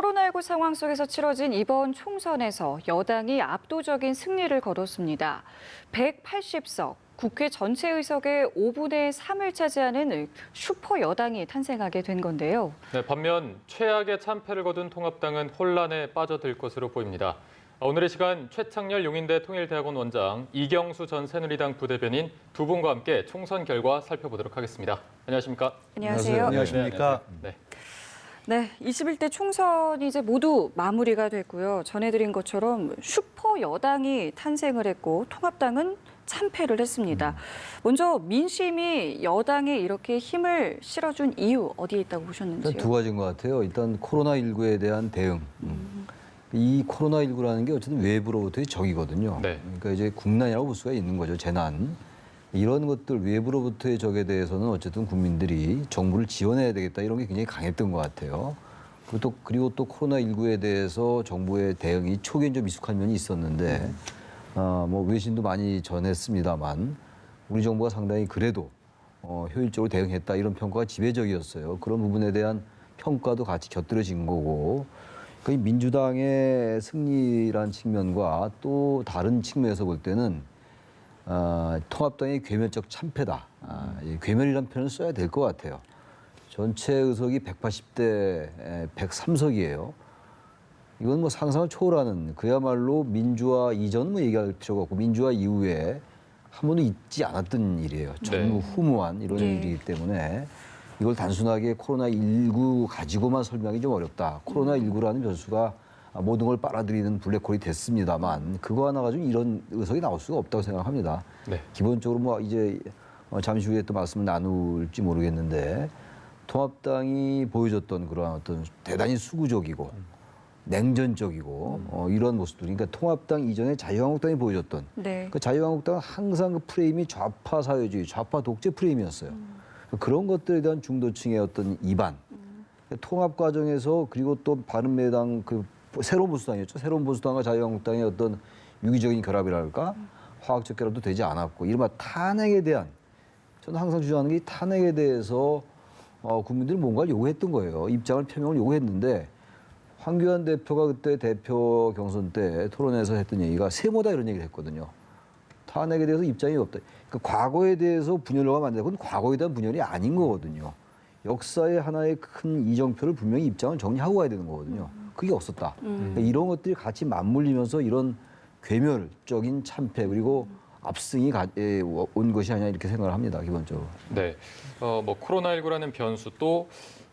코로나19 상황 속에서 치러진 이번 총선에서 여당이 압도적인 승리를 거뒀습니다. 180석, 국회 전체 의석의 5분의 3을 차지하는 슈퍼 여당이 탄생하게 된 건데요. 네, 반면 최악의 참패를 거둔 통합당은 혼란에 빠져들 것으로 보입니다. 오늘 이 시간 최창렬 용인대 통일대학원 원장, 이경수 전 새누리당 부대변인 두 분과 함께 총선 결과 살펴보도록 하겠습니다. 안녕하십니까? 안녕하세요. 안녕하십니까? 네. 네, 21대 총선이 이제 모두 마무리가 됐고요. 전해드린 것처럼 슈퍼 여당이 탄생을 했고 통합당은 참패를 했습니다. 먼저 민심이 여당에 이렇게 힘을 실어준 이유 어디에 있다고 보셨는지요? 일단 두 가지인 것 같아요. 일단 코로나19에 대한 대응. 이 코로나19라는 게 어쨌든 외부로부터의 적이거든요. 네. 그러니까 이제 국난이라고 볼 수가 있는 거죠. 재난. 이런 것들 외부로부터의 적에 대해서는 어쨌든 국민들이 정부를 지원해야 되겠다 이런 게 굉장히 강했던 것 같아요. 그리고 또 코로나19에 대해서 정부의 대응이 초기엔 좀 미숙한 면이 있었는데 뭐 외신도 많이 전했습니다만 우리 정부가 상당히 그래도 효율적으로 대응했다 이런 평가가 지배적이었어요. 그런 부분에 대한 평가도 같이 곁들여진 거고 그 민주당의 승리란 측면과 또 다른 측면에서 볼 때는 통합당의 괴멸적 참패다. 괴멸이라는 표현을 써야 될 것 같아요. 전체 의석이 180대 103석이에요. 이건 뭐 상상을 초월하는 그야말로 민주화 이전 뭐 얘기할 필요가 없고 민주화 이후에 한 번도 있지 않았던 일이에요. 전무후무한 이런 일이기 때문에 이걸 단순하게 코로나19 가지고만 설명하기 좀 어렵다. 코로나19라는 변수가 모든 걸 빨아들이는 블랙홀이 됐습니다만 그거 하나 가지고 이런 의석이 나올 수가 없다고 생각합니다. 네. 기본적으로 뭐 이제 잠시 후에 또 말씀을 나눌지 모르겠는데 통합당이 보여줬던 그런 어떤 대단히 수구적이고 냉전적이고 이런 모습들, 그러니까 통합당 이전에 자유한국당이 보여줬던 그 자유한국당은 항상 그 프레임이 좌파 사회주의, 좌파 독재 프레임이었어요. 그런 것들에 대한 중도층의 어떤 이반, 통합 과정에서 그리고 또 바른미래당 그 새로운 보수당이었죠. 새로운 보수당과 자유한국당의 어떤 유기적인 결합이랄까, 화학적 결합도 되지 않았고, 이른바 탄핵에 대한, 저는 항상 주장하는 게 탄핵에 대해서 국민들이 뭔가를 요구했던 거예요. 입장을 표명을 요구했는데 황교안 대표가 그때 대표 경선 때 토론에서 했던 얘기가 세모다 이런 얘기를 했거든요. 탄핵에 대해서 입장이 없다. 그러니까 과거에 대해서 분열로가 만들고 그건 과거에 대한 분열이 아닌 거거든요. 역사의 하나의 큰 이정표를 분명히 입장을 정리하고 가야 되는 거거든요. 그게 없었다. 그러니까 이런 것들이 같이 맞물리면서 이런 괴멸적인 참패 그리고 압승이 온 것이 아니냐 이렇게 생각을 합니다. 기본적으로. 네, 뭐 코로나19라는 변수 또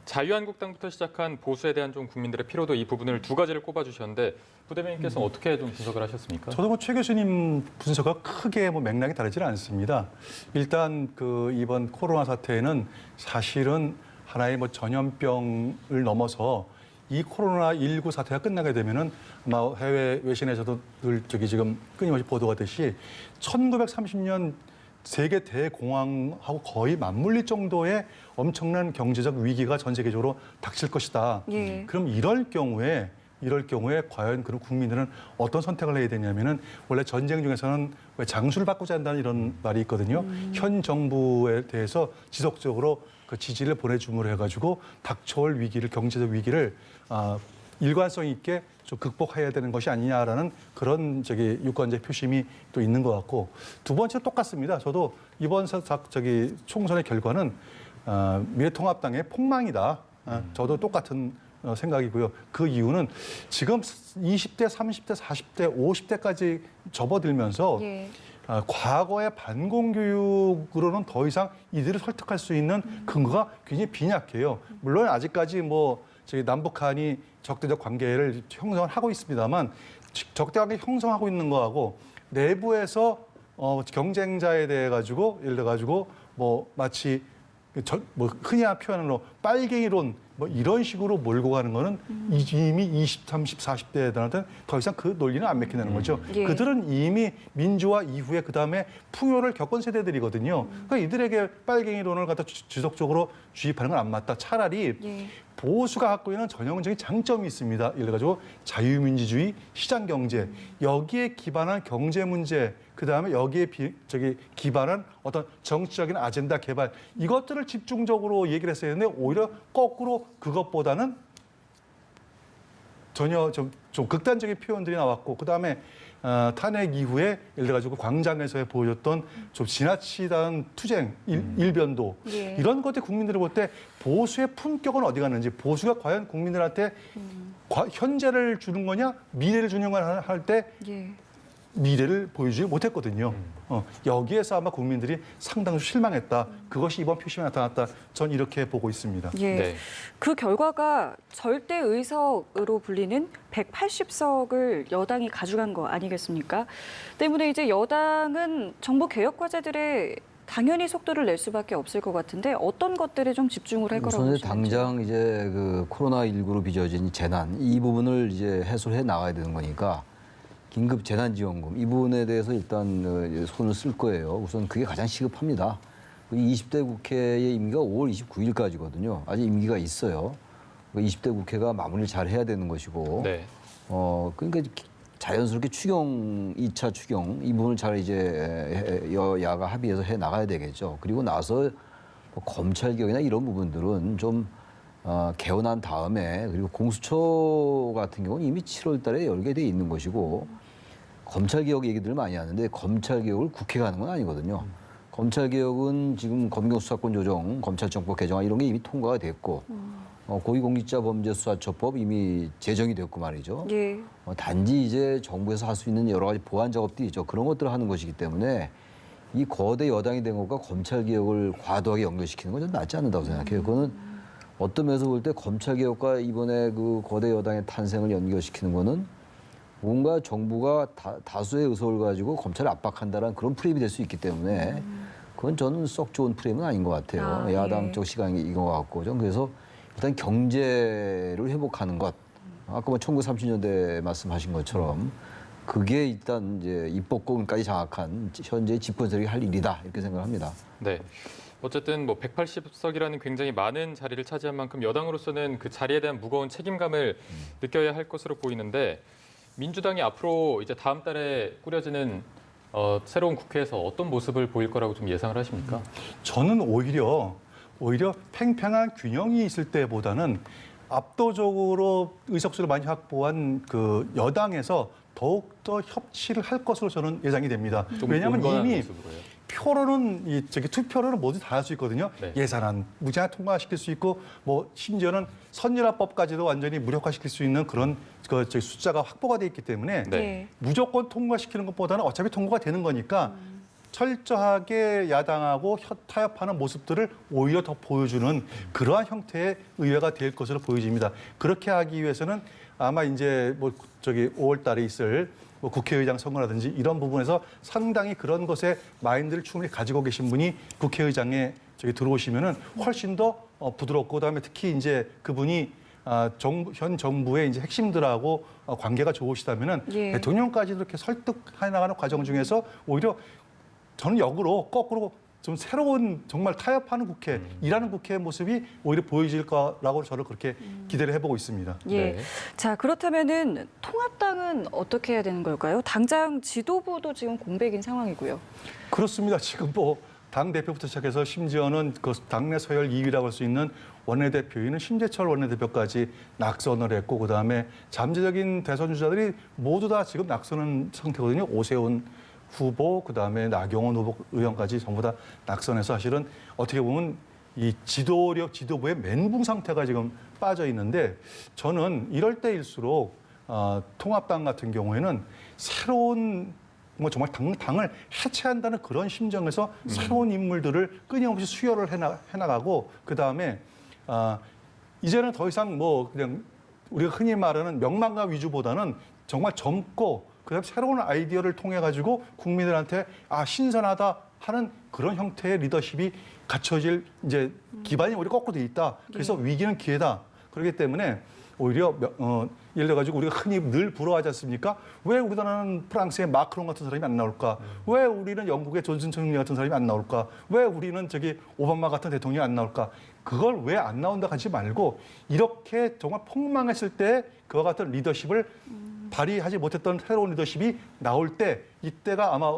자유한국당부터 시작한 보수에 대한 좀 국민들의 피로도 이 부분을 두 가지를 꼽아주셨는데 부대변인께서는 어떻게 좀 분석을 하셨습니까? 저도 뭐 최 교수님 분석과 크게 뭐 맥락이 다르지는 않습니다. 일단 그 이번 코로나 사태는 사실은 하나의 뭐 전염병을 넘어서 이 코로나19 사태가 끝나게 되면은 아마 해외 외신에서도 늘 지금 끊임없이 보도가 되듯이 1930년 세계 대공황하고 거의 맞물릴 정도의 엄청난 경제적 위기가 전 세계적으로 닥칠 것이다. 그럼 이럴 경우에 과연 그런 국민들은 어떤 선택을 해야 되냐면은 원래 전쟁 중에서는 왜 장수를 바꾸자 한다는 이런 말이 있거든요. 현 정부에 대해서 지속적으로 그 지지를 보내줌으로 해가지고 닥쳐올 위기를 경제적 위기를 일관성 있게 좀 극복해야 되는 것이 아니냐라는 그런 유권자의 표심이 또 있는 것 같고 두 번째 똑같습니다. 저도 이번 총선의 결과는 미래통합당의 폭망이다. 저도 똑같은 생각이고요. 그 이유는 지금 20대, 30대, 40대, 50대까지 접어들면서 과거의 반공교육으로는 더 이상 이들을 설득할 수 있는 근거가 굉장히 빈약해요. 물론 아직까지 남북한이 적대적 관계를 형성을 하고 있습니다만 적대 관계 형성하고 있는 거하고 내부에서 경쟁자에 대해 가지고 예를 들어 가지고 마치 흔히 표현으로 빨갱이론 이런 식으로 몰고 가는 거는 이미 20, 30, 40대 애들한테 더 이상 그 논리는 안 맥힌다는 거죠. 그들은 이미 민주화 이후에 그다음에 풍요를 겪은 세대들이거든요. 그러니까 이들에게 빨갱이론을 갖다 지속적으로 주입하는 건 안 맞다. 차라리 보수가 갖고 있는 전형적인 장점이 있습니다. 예를 들어 자유민주주의, 시장경제 여기에 기반한 경제 문제 그다음에 여기에 기반한 어떤 정치적인 아젠다 개발 이것들을 집중적으로 얘기를 했어야 했는데 오히려 거꾸로 그것보다는 전혀 좀 극단적인 표현들이 나왔고 그다음에 탄핵 이후에 예를 들어가지고 광장에서 보여줬던 좀 지나치다는 투쟁, 일변도 예. 이런 것들 국민들이 볼 때 보수의 품격은 어디 갔는지 보수가 과연 국민들한테 현재를 주는 거냐 미래를 주는 거냐 할 때 예. 미래를 보여주지 못했거든요. 여기에서 아마 국민들이 상당히 실망했다. 그것이 이번 표심에 나타났다. 전 이렇게 보고 있습니다. 예. 네. 그 결과가 절대 의석으로 불리는 180석을 여당이 가져간 거 아니겠습니까? 때문에 이제 여당은 정부 개혁 과제들에 당연히 속도를 낼 수밖에 없을 것 같은데 어떤 것들에 좀 집중을 할 거라고 우선 보시는지. 당장 이제 그 코로나19로 빚어진 재난 이 부분을 이제 해소해 나가야 되는 거니까 긴급 재난지원금 이 부분에 대해서 일단 손을 쓸 거예요. 우선 그게 가장 시급합니다. 20대 국회의 임기가 5월 29일까지거든요. 아직 임기가 있어요. 20대 국회가 마무리를 잘 해야 되는 것이고, 네. 그러니까 자연스럽게 추경 2차 추경 이 부분을 잘 이제 여야가 합의해서 해 나가야 되겠죠. 그리고 나서 뭐 검찰 개혁이나 이런 부분들은 좀 개헌한 다음에 그리고 공수처 같은 경우는 이미 7월 달에 열게 돼 있는 것이고 검찰 개혁 얘기들을 많이 하는데 검찰 개혁을 국회가 하는 건 아니거든요. 검찰 개혁은 지금 검경 수사권 조정, 검찰청법 개정안 이런 게 이미 통과가 됐고 고위공직자범죄수사처법 이미 제정이 됐고 말이죠. 예. 단지 이제 정부에서 할 수 있는 여러 가지 보완 작업들이 있죠. 그런 것들을 하는 것이기 때문에 이 거대 여당이 된 것과 검찰 개혁을 과도하게 연결시키는 건 좀 낫지 않는다고 생각해요. 그거는 어떤 면에서 볼 때 검찰 개혁과 이번에 그 거대 여당의 탄생을 연결시키는 거는 뭔가 정부가 다수의 의석을 가지고 검찰을 압박한다는 그런 프레임이 될 수 있기 때문에 그건 저는 썩 좋은 프레임은 아닌 것 같아요. 야당적 시각인 것 같고. 저는 그래서 일단 경제를 회복하는 것. 아까 뭐 1930년대 말씀하신 것처럼 그게 일단 이제 입법권까지 장악한 현재 집권 세력이 할 일이다. 이렇게 생각합니다. 네. 어쨌든 뭐 180석이라는 굉장히 많은 자리를 차지한 만큼 여당으로서는 그 자리에 대한 무거운 책임감을 느껴야 할 것으로 보이는데 민주당이 앞으로 이제 다음 달에 꾸려지는 새로운 국회에서 어떤 모습을 보일 거라고 좀 예상을 하십니까? 저는 오히려 팽팽한 균형이 있을 때보다는 압도적으로 의석수를 많이 확보한 그 여당에서 더욱더 협치를 할 것으로 저는 예상이 됩니다. 좀 왜냐하면 온건한 이미 모습으로요. 표로는 투표로는 모두 다 할 수 있거든요. 네. 예산안 무제한 통과시킬 수 있고 뭐 심지어는 선진화법까지도 완전히 무력화시킬 수 있는 그런 숫자가 확보가 돼 있기 때문에 네. 무조건 통과시키는 것보다는 어차피 통과가 되는 거니까 철저하게 야당하고 타협하는 모습들을 오히려 더 보여주는 그러한 형태의 의회가 될 것으로 보여집니다. 그렇게 하기 위해서는 아마 이제 5월 달에 있을 뭐 국회의장 선거라든지 이런 부분에서 상당히 그런 것에 마인드를 충분히 가지고 계신 분이 국회의장에 들어오시면은 훨씬 더 부드럽고 그다음에 특히 이제 그분이 현 정부의 이제 핵심들하고 관계가 좋으시다면은 예. 대통령까지 이렇게 설득해 나가는 과정 중에서 오히려 저는 거꾸로 좀 새로운 정말 타협하는 국회, 일하는 국회의 모습이 오히려 보여질 거라고 저는 그렇게 기대를 해보고 있습니다. 예. 네. 자, 그렇다면은 통합당은 어떻게 해야 되는 걸까요? 당장 지도부도 지금 공백인 상황이고요. 그렇습니다. 지금 뭐 당 대표부터 시작해서 심지어는 그 당내 서열 2위라고 할 수 있는 원내대표인 심재철 원내대표까지 낙선을 했고 그다음에 잠재적인 대선 주자들이 모두 다 지금 낙선한 상태거든요. 오세훈 후보, 그다음에 나경원 후보 의원까지 전부 다 낙선해서 사실은 어떻게 보면 이 지도부의 멘붕 상태가 지금 빠져 있는데 저는 이럴 때일수록 통합당 같은 경우에는 새로운 뭐 정말 당을 해체한다는 그런 심정에서 새로운 인물들을 끊임없이 수혈을 해나가고 그다음에 이제는 더 이상 뭐 그냥 우리가 흔히 말하는 명망가 위주보다는 정말 젊고 그다음 새로운 아이디어를 통해 가지고 국민들한테 신선하다 하는 그런 형태의 리더십이 갖춰질 이제 기반이 오히려 거꾸로 돼 있다. 그래서 위기는 기회다. 그렇기 때문에 오히려 예를 들어 가지고 우리가 흔히 늘 부러워하지 않습니까? 왜 우리나라는 프랑스의 마크롱 같은 사람이 안 나올까? 왜 우리는 영국의 존슨 총리 같은 사람이 안 나올까? 왜 우리는 오바마 같은 대통령이 안 나올까? 그걸 왜 안 나온다 하지 말고 이렇게 정말 폭망했을 때 그와 같은 리더십을 발휘하지 못했던 새로운 리더십이 나올 때 이때가 아마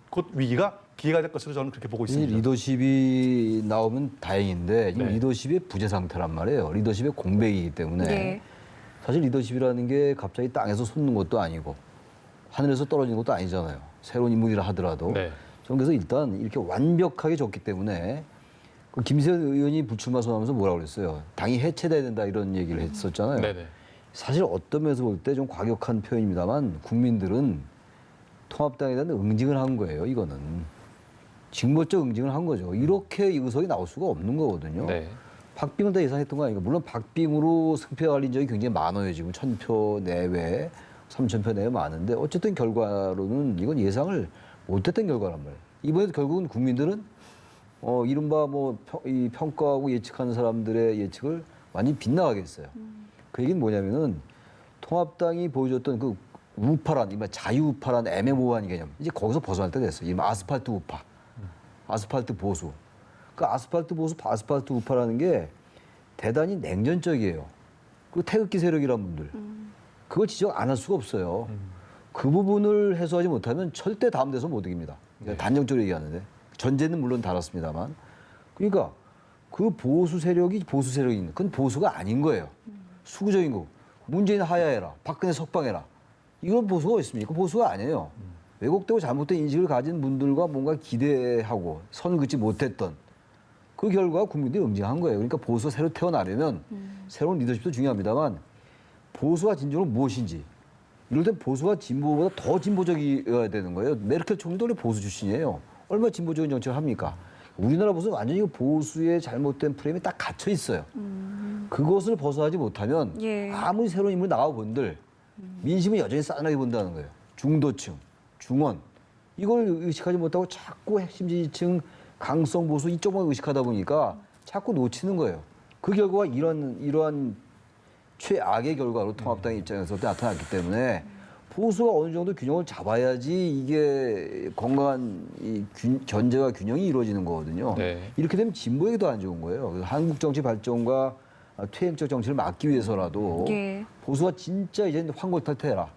곧 위기가 기회가 될 것으로 저는 그렇게 보고 이 있습니다. 리더십이 나오면 다행인데 지금 네. 리더십의 부재 상태란 말이에요. 리더십의 공백이기 때문에 네. 사실 리더십이라는 게 갑자기 땅에서 솟는 것도 아니고 하늘에서 떨어지는 것도 아니잖아요. 새로운 인물이라 하더라도. 네. 저는 그래서 일단 이렇게 완벽하게 졌기 때문에 그 김세현 의원이 불출마 선언하면서 뭐라고 그랬어요. 당이 해체돼야 된다 이런 얘기를 했었잖아요. 네네. 사실 어떤 면에서 볼 때 좀 과격한 표현입니다만 국민들은 통합당에 대한 응징을 한 거예요. 이거는. 징벌적 응징을 한 거죠. 이렇게 의석이 나올 수가 없는 거거든요. 네. 박빙을 다 예상했던 거 아닌가. 물론 박빙으로 승패가 갈린 적이 굉장히 많아요. 지금 1000표 내외, 3000표 내외 많은데 어쨌든 결과로는 이건 예상을 못했던 결과란 말이에요. 이번에도 결국은 국민들은 이른바 이 평가하고 예측하는 사람들의 예측을 완전히 빗나가게 했어요. 그 얘기는 뭐냐면은 통합당이 보여줬던 그 우파란, 이른바 자유우파란 애매모호한 개념. 이제 거기서 벗어날 때가 됐어요. 이른바 아스팔트 우파, 아스팔트 보수. 그 아스팔트 보수, 아스팔트 우파라는 게 대단히 냉전적이에요. 그리고 태극기 세력이란 분들. 그걸 지적 안 할 수가 없어요. 그 부분을 해소하지 못하면 절대 다음 대선 못 이깁니다. 네. 단정적으로 얘기하는데. 전제는 물론 달았습니다만. 그러니까 그 보수 세력이 보수 세력인, 그건 보수가 아닌 거예요. 수구적인 거. 문재인 하야해라. 박근혜 석방해라. 이건 보수가 있습니까? 보수가 아니에요. 왜곡되고 잘못된 인식을 가진 분들과 뭔가 기대하고 선을 긋지 못했던 그 결과 국민들이 응징한 거예요. 그러니까 보수가 새로 태어나려면 새로운 리더십도 중요합니다만 보수와 진보는 무엇인지 이럴 땐 보수와 진보보다 더 진보적이어야 되는 거예요. 메르켈 총리도 원래 보수 출신이에요. 얼마나 진보적인 정책을 합니까? 우리나라 보수는 완전히 보수의 잘못된 프레임에 딱 갇혀 있어요. 그것을 벗어나지 못하면 예. 아무리 새로운 인물 나와 본들 민심은 여전히 싸늘하게 본다는 거예요. 중도층, 중원 이걸 의식하지 못하고 자꾸 핵심 지지층, 강성 보수 이쪽만 의식하다 보니까 자꾸 놓치는 거예요. 그 결과가 이러한 최악의 결과로 통합당의 입장에서 나타났기 때문에 보수가 어느 정도 균형을 잡아야지 이게 건강한 견제와 균형이 이루어지는 거거든요. 네. 이렇게 되면 진보에게도 안 좋은 거예요. 그래서 한국 정치 발전과 퇴행적 정치를 막기 위해서라도 예. 보수가 진짜 이제 황골탈퇴해라.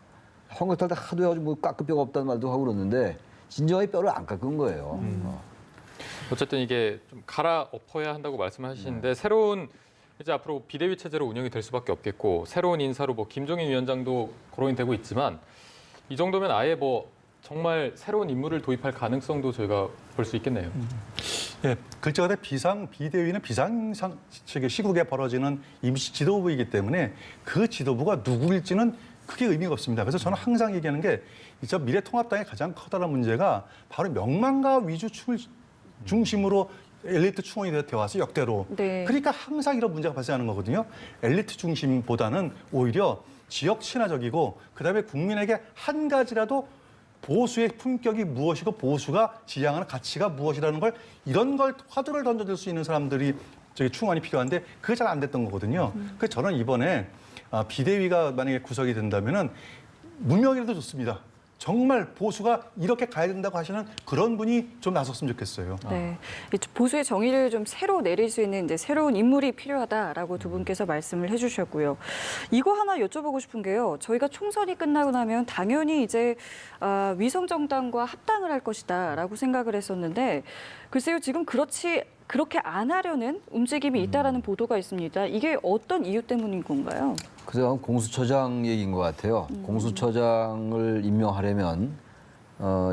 황골탈퇴 하도 해가지고 뭐 깎을 뼈가 없다는 말도 하고 그러는데 진정하게 뼈를 안 깎은 거예요. 어쨌든 이게 좀 갈아엎어야 한다고 말씀하시는데 새로운 이제 앞으로 비대위 체제로 운영이 될 수밖에 없겠고 새로운 인사로 뭐 김종인 위원장도 거론이 되고 있지만 이 정도면 아예 뭐 정말 새로운 인물을 도입할 가능성도 저희가 볼 수 있겠네요. 예, 글자가 비대위는 시국에 벌어지는 임시 지도부이기 때문에 그 지도부가 누구일지는 크게 의미가 없습니다. 그래서 저는 항상 얘기하는 게 이제 미래통합당의 가장 커다란 문제가 바로 명망가 위주 중심으로 엘리트 충원이 되어 와서 역대로. 네. 그러니까 항상 이런 문제가 발생하는 거거든요. 엘리트 중심보다는 오히려 지역 친화적이고 그다음에 국민에게 한 가지라도 보수의 품격이 무엇이고 보수가 지향하는 가치가 무엇이라는 걸 이런 걸 화두를 던져줄 수 있는 사람들이 충원이 필요한데 그게 잘 안 됐던 거거든요. 그래서 저는 이번에 비대위가 만약에 구성이 된다면은 무명이라도 좋습니다. 정말 보수가 이렇게 가야 된다고 하시는 그런 분이 좀 나섰으면 좋겠어요. 네, 이 보수의 정의를 좀 새로 내릴 수 있는 이제 새로운 인물이 필요하다라고 두 분께서 말씀을 해주셨고요. 이거 하나 여쭤보고 싶은 게요. 저희가 총선이 끝나고 나면 당연히 이제 위성 정당과 합당을 할 것이다라고 생각을 했었는데 글쎄요, 지금 그렇게 안 하려는 움직임이 있다라는 보도가 있습니다. 이게 어떤 이유 때문인 건가요? 그래서 공수처장 얘기인 것 같아요. 공수처장을 임명하려면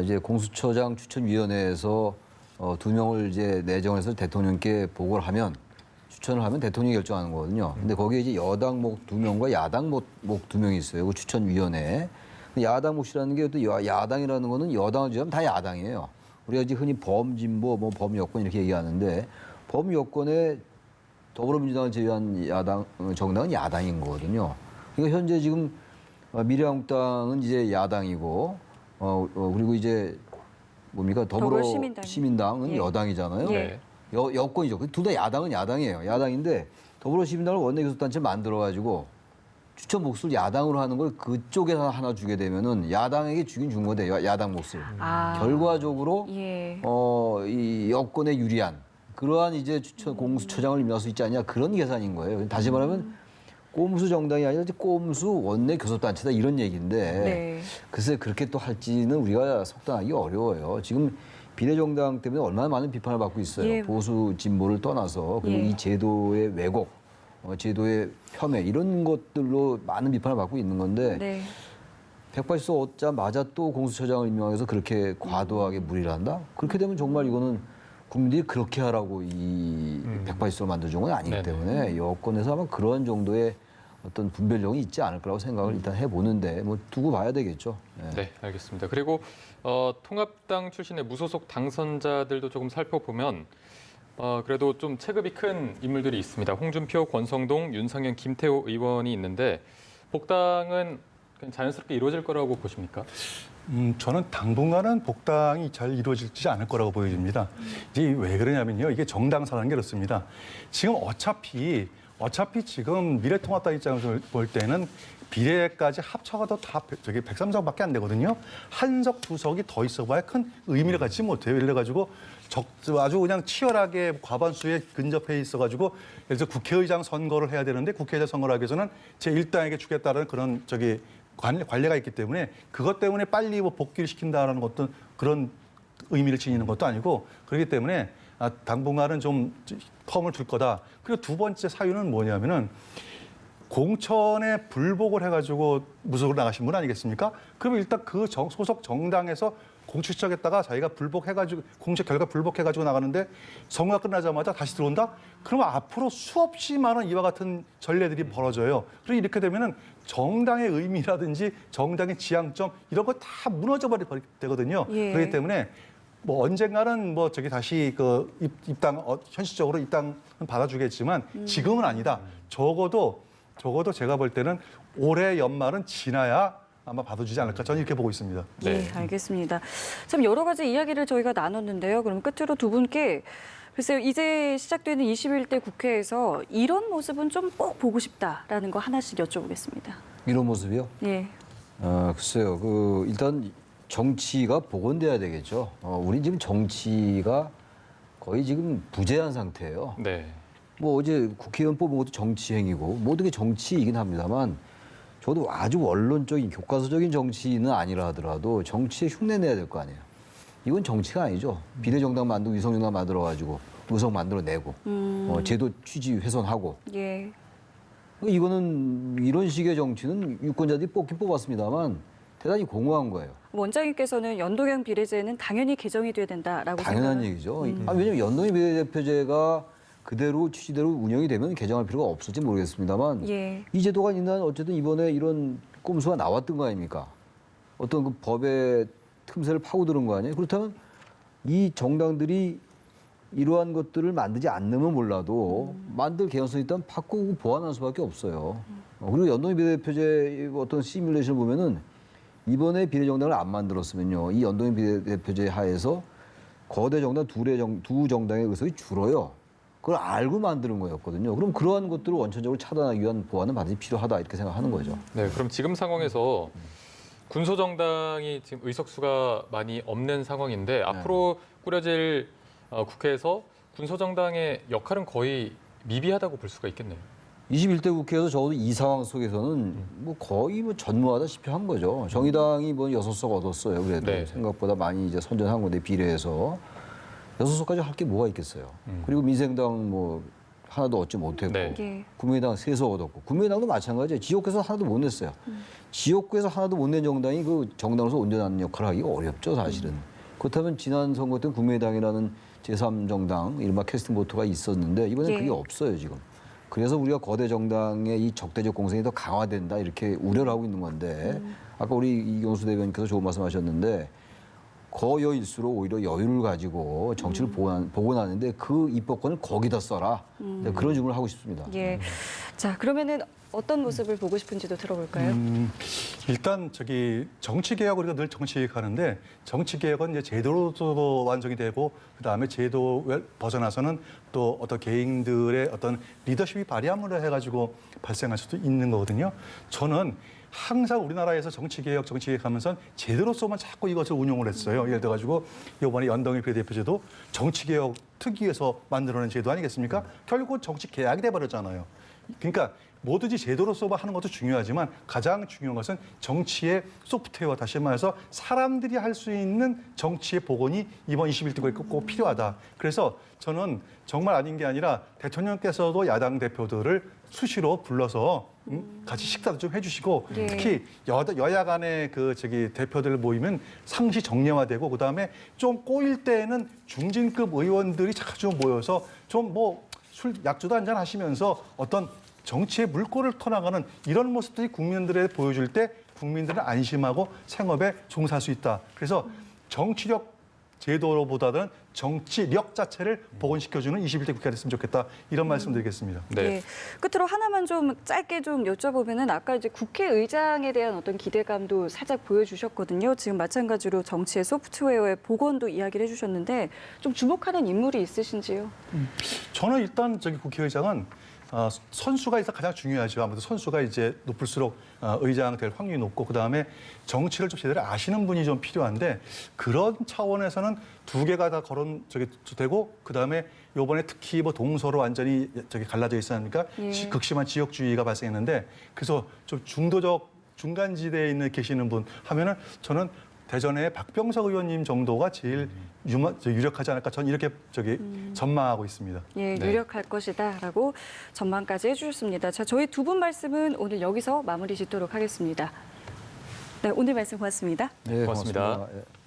이제 공수처장 추천위원회에서 2명을 이제 내정해서 대통령께 보고를 하면 추천을 하면 대통령이 결정하는 거거든요. 근데 거기에 이제 여당 목 2명과 야당 목 2명이 있어요. 그 추천위원회. 야당 몫이라는 게 또 야당이라는 거는 여당을 지으면 다 야당이에요. 우리가 이제 흔히 범진보, 범여권 이렇게 얘기하는데 범여권에 더불어민주당을 제외한 정당은 야당인 거거든요. 그러니까 현재 지금 미래한국당은 이제 야당이고, 그리고 이제 뭡니까 더불어시민당은 예. 여당이잖아요. 네. 여권이죠. 둘 다 야당은 야당이에요. 야당인데 더불어시민당을 원내교섭단체 만들어가지고 추천 몫을 야당으로 하는 걸 그쪽에 하나 주게 되면은 야당에게 준 건데 야당 몫을 결과적으로 예. 이 여권에 유리한 그러한 이제 공수처장을 임명할 수 있지 않냐 그런 계산인 거예요. 다시 말하면 꼼수 정당이 아니라 이제 꼼수 원내 교섭단체다 이런 얘기인데 네. 글쎄 그렇게 또 할지는 우리가 속단하기 어려워요. 지금 비례정당 때문에 얼마나 많은 비판을 받고 있어요. 예. 보수 진보를 떠나서 그리고 예. 이 제도의 왜곡 제도의 폄훼 이런 것들로 많은 비판을 받고 있는 건데 네. 180석 얻자마자 또 공수처장을 임명해서 그렇게 과도하게 무리를 한다? 그렇게 되면 정말 이거는 국민들이 그렇게 하라고 이 180석을 만들어준 건 아니기 네네. 때문에 여권에서 아마 그런 정도의 어떤 분별력이 있지 않을 거라고 생각을 일단 해보는데 뭐 두고 봐야 되겠죠. 네, 알겠습니다. 그리고 통합당 출신의 무소속 당선자들도 조금 살펴보면 그래도 좀 체급이 큰 인물들이 있습니다. 홍준표, 권성동, 윤상현, 김태호 의원이 있는데 복당은 그냥 자연스럽게 이루어질 거라고 보십니까? 저는 당분간은 복당이 잘 이루어지지 않을 거라고 보여집니다. 이제 왜 그러냐면요. 이게 정당사라는 게 그렇습니다. 지금 어차피 지금 미래통합당 입장에서 볼 때는 비례까지 합쳐가도 다 저기 103석밖에 안 되거든요. 한 석, 두 석이 더 있어봐야 큰 의미를 갖지 못해요. 예를 들어가지고 아주 그냥 치열하게 과반수에 근접해 있어가지고 예를 들어 국회의장 선거를 해야 되는데 국회의장 선거를 하기 위해서는 제1당에게 주겠다는 그런 저기 관례가 있기 때문에 그것 때문에 빨리 뭐 복귀를 시킨다라는 것도 그런 의미를 지니는 것도 아니고 그렇기 때문에 당분간은 좀 텀을 둘 거다. 그리고 두 번째 사유는 뭐냐면은 공천에 불복을 해가지고 무소속으로 나가신 분 아니겠습니까? 그러면 일단 그 소속 정당에서 공직처겠다가 자기가 불복해가지고 공직 결과 불복해가지고 나가는데 선거가 끝나자마자 다시 들어온다? 그러면 앞으로 수없이 많은 이와 같은 전례들이 벌어져요. 그리고 이렇게 되면은 정당의 의미라든지 정당의 지향점 이런 거 다 무너져 버리게 되거든요. 예. 그렇기 때문에 뭐 언젠가는 뭐 저기 다시 그 입당 현실적으로 입당은 받아주겠지만 지금은 아니다. 적어도 제가 볼 때는 올해 연말은 지나야 아마 받아주지 않을까 저는 이렇게 보고 있습니다. 네, 알겠습니다. 참 여러 가지 이야기를 저희가 나눴는데요. 그럼 끝으로 두 분께 글쎄요, 이제 시작되는 21대 국회에서 이런 모습은 좀 꼭 보고 싶다라는 거 하나씩 여쭤보겠습니다. 이런 모습이요? 예. 글쎄요. 일단 정치가 복원돼야 되겠죠. 우리 지금 정치가 거의 지금 부재한 상태예요. 네. 뭐 어제 국회의원 뽑은 것도 정치 행위고 모든 게 정치이긴 합니다만 저도 아주 원론적인 교과서적인 정치는 아니라 하더라도 정치에 흉내 내야 될 거 아니에요. 이건 정치가 아니죠. 비례정당 만들고 위성정당 만들어가지고 의석 만들어내고 제도 취지 훼손하고 예. 이거는 이런 식의 정치는 유권자들이 뽑긴 뽑았습니다만 대단히 공허한 거예요. 원장님께서는 연동형 비례제는 당연히 개정이 돼야 된다라고 당연한 생각을- 얘기죠. 왜냐하면 연동형 비례대표제가 그대로 취지대로 운영이 되면 개정할 필요가 없을지 모르겠습니다만 예. 이 제도가 있는 어쨌든 이번에 이런 꼼수가 나왔던 거 아닙니까? 어떤 그 법의 틈새를 파고드는 거 아니에요? 그렇다면 이 정당들이 이러한 것들을 만들지 않으면 몰라도 만들 개연성이 있다면 바꾸고 보완할 수밖에 없어요. 그리고 연동형 비례대표제 어떤 시뮬레이션을 보면은 이번에 비례정당을 안 만들었으면요. 이 연동형 비례대표제 하에서 거대 정당 두 정당의 의석이 줄어요. 그걸 알고 만드는 거였거든요. 그럼 그러한 것들을 원천적으로 차단하기 위한 보완은 반드시 필요하다 이렇게 생각하는 거죠. 네, 그럼 지금 상황에서 군소정당이 지금 의석수가 많이 없는 상황인데 앞으로 꾸려질 국회에서 군소정당의 역할은 거의 미비하다고 볼 수가 있겠네요. 21대 국회에서 적어도 이 상황 속에서는 뭐 거의 뭐 전무하다시피 한 거죠. 정의당이 뭐 6석 얻었어요. 그래도 네. 생각보다 많이 이제 선전한 건데 비례해서 6석까지 할 게 뭐가 있겠어요. 그리고 민생당 뭐 하나도 얻지 못했고 네. 예. 국민의당 3석 얻었고 국민의당도 마찬가지예요. 지역구에서 하나도 못 냈어요. 지역구에서 하나도 못 낸 정당이 그 정당으로서 온전한 역할을 하기가 어렵죠, 사실은. 그렇다면 지난 선거 때는 국민의당이라는 제3정당, 이른바 캐스팅 보트가 있었는데 이번엔 예. 그게 없어요, 지금. 그래서 우리가 거대 정당의 이 적대적 공생이 더 강화된다 이렇게 우려를 하고 있는 건데 아까 우리 이경수 대변인께서 좋은 말씀하셨는데 거여일수록 오히려 여유를 가지고 정치를 복원하는데 그 입법권을 거기다 써라. 네, 그런 주문을 하고 싶습니다. 예. 자, 그러면은 어떤 모습을 보고 싶은지도 들어볼까요? 일단 저기 정치 개혁 우리가 늘 정치 개혁하는데 정치 개혁은 이제 제도로도 완성이 되고 그다음에 제도를 벗어나서는 또 어떤 개인들의 어떤 리더십이 발휘함으로 해가지고 발생할 수도 있는 거거든요. 저는 항상 우리나라에서 정치 개혁하면서 제도로서만 자꾸 이것을 운용을 했어요. 예를 들어가지고 이번에 연동형 비례대표제도 정치 개혁 특위에서 만들어낸 제도 아니겠습니까? 결국은 정치 개혁이 돼버렸잖아요. 그러니까 뭐든지 제도로서 하는 것도 중요하지만 가장 중요한 것은 정치의 소프트웨어, 다시 말해서 사람들이 할 수 있는 정치의 복원이 이번 21대 국회에 꼭 필요하다. 그래서 저는 정말 아닌 게 아니라 대통령께서도 야당 대표들을 수시로 불러서 같이 식사도 좀 해주시고 예. 특히 여야 간의 대표들 모이면 상시 정례화되고 그다음에 좀 꼬일 때에는 중진급 의원들이 자주 모여서 좀 뭐 술 약주도 한잔 하시면서 어떤 정치의 물꼬를 터나가는 이런 모습들이 국민들에 보여줄 때 국민들은 안심하고 생업에 종사할 수 있다. 그래서 정치력 제도보다는 정치력 자체를 복원시켜주는 21대 국회가 됐으면 좋겠다. 이런 말씀드리겠습니다. 네. 예. 끝으로 하나만 좀 짧게 좀 여쭤보면은 아까 이제 국회의장에 대한 어떤 기대감도 살짝 보여주셨거든요. 지금 마찬가지로 정치의 소프트웨어의 복원도 이야기를 해주셨는데 좀 주목하는 인물이 있으신지요? 저는 일단 국회의장은 선수가 일단 가장 중요하죠. 아무래도 선수가 이제 높을수록 의장 될 확률이 높고 그다음에 정치를 좀 제대로 아시는 분이 좀 필요한데 그런 차원에서는 두 개가 다 되고 그다음에 요번에 특히 뭐 동서로 완전히 갈라져 있으니까 예. 극심한 지역주의가 발생했는데 그래서 좀 중도적 중간지대에 계시는 분 하면은 저는 대전의 박병석 의원님 정도가 제일 유력하지 않을까 저는 이렇게 전망하고 있습니다. 예, 네. 유력할 것이다라고 전망까지 해주셨습니다. 자, 저희 두 분 말씀은 오늘 여기서 마무리 짓도록 하겠습니다. 네, 오늘 말씀 고맙습니다. 네, 고맙습니다. 고맙습니다. 예.